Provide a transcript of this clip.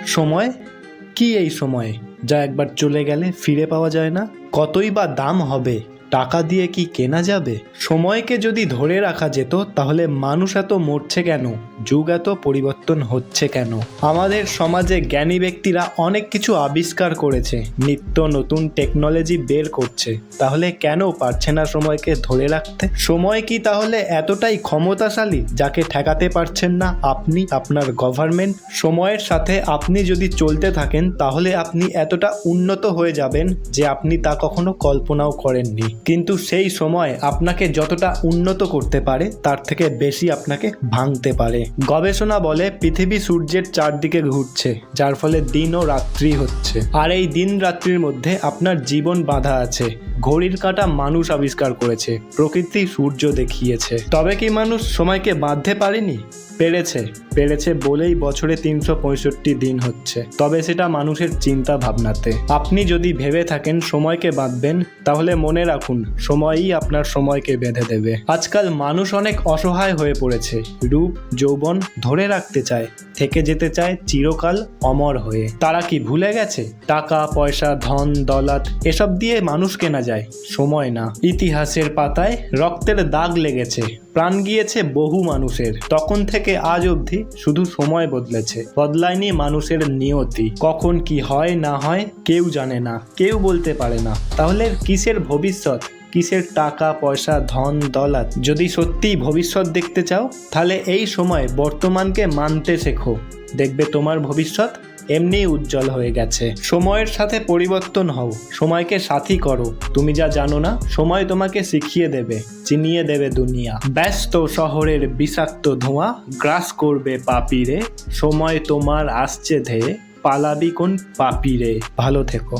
সময় কি এই সময় যা একবার চলে গেলে ফিরে পাওয়া যায় না? কতই বা দাম হবে, টাকা দিয়ে কি কেনা যাবে? সময়কে যদি ধরে রাখা যেত তাহলে মানুষ এত মরছে কেন, যুগ এত পরিবর্তন হচ্ছে কেন? আমাদের সমাজে জ্ঞানী ব্যক্তিরা অনেক কিছু আবিষ্কার করেছে, নিত্য নতুন টেকনোলজি বের করছে, তাহলে কেন পারছে না সময়কে ধরে রাখতে? সময় কি তাহলে এতটাই ক্ষমতাশালী যাকে ঠেকাতে পারছেন না আপনি, আপনার গভর্নমেন্ট? সময়ের সাথে আপনি যদি চলতে থাকেন তাহলে আপনি এতটা উন্নত হয়ে যাবেন যে আপনি তা কখনো কল্পনাও করেননি। কিন্তু সেই সময় আপনাকে যতটা উন্নত করতে পারে তার থেকে বেশি আপনাকে ভাঙতে পারে। গবেষণা বলে পৃথিবী সূর্যের চারদিকে ঘুরছে, যার ফলে দিন ও রাত্রি হচ্ছে, আর এই দিন রাত্রির মধ্যে আপনার জীবন বাঁধা আছে। ঘড়ির কাঁটা মানুষ আবিষ্কার করেছে, প্রকৃতি সূর্য দেখিয়েছে, তবে কি মানুষ সময়কে বাঁধতে পারেনি? পেরেছে বলেই বছরে 365 দিন হচ্ছে, তবে সেটা মানুষের চিন্তা ভাবনাতে। আপনি যদি ভেবে থাকেন সময়কে বাঁধবেন, তাহলে মনে রাখুন সময়ই আপনার সময়কে বেঁধে দেবে। আজকাল মানুষ অনেক অসহায় হয়ে পড়েছে, রূপ যৌবন ধরে রাখতে চায়, থেকে যেতে চায় চিরকাল অমর হয়ে। তারা কি ভুলে গেছে টাকা পয়সা ধন দৌলত এসব দিয়ে মানুষ কেনা যায়, সময় না? ইতিহাসের পাতায় রক্তের দাগ লেগেছে, প্রাণ গিয়েছে বহু মানুষের, তখন থেকে আজ অবধি শুধু সময় বদলেছে, বদলায়নি মানুষের নিয়তি। কখন কি হয় না হয় কেউ জানে না, কেউ বলতে পারে না। তাহলে কিসের ভবিষ্যৎ, কিসের টাকা পয়সা ধন দৌলত? যদি সত্যিই ভবিষ্যৎ দেখতে চাও তাহলে এই সময় বর্তমানকে মানতে শেখো, দেখবে তোমার ভবিষ্যৎ এমনিই উজ্জ্বল হয়ে গেছে। সময়ের সাথে পরিবর্তন হও, সময়কে সাথী করো। তুমি যা জানো না সময় তোমাকে শিখিয়ে দেবে, চিনিয়ে দেবে দুনিয়া। ব্যস্ত শহরের বিষাক্ত ধোঁয়া গ্রাস করবে পাপিরে, সময় তোমার আসছে ধেয়ে, পালাবি কোন পাপিরে। ভালো থেকো।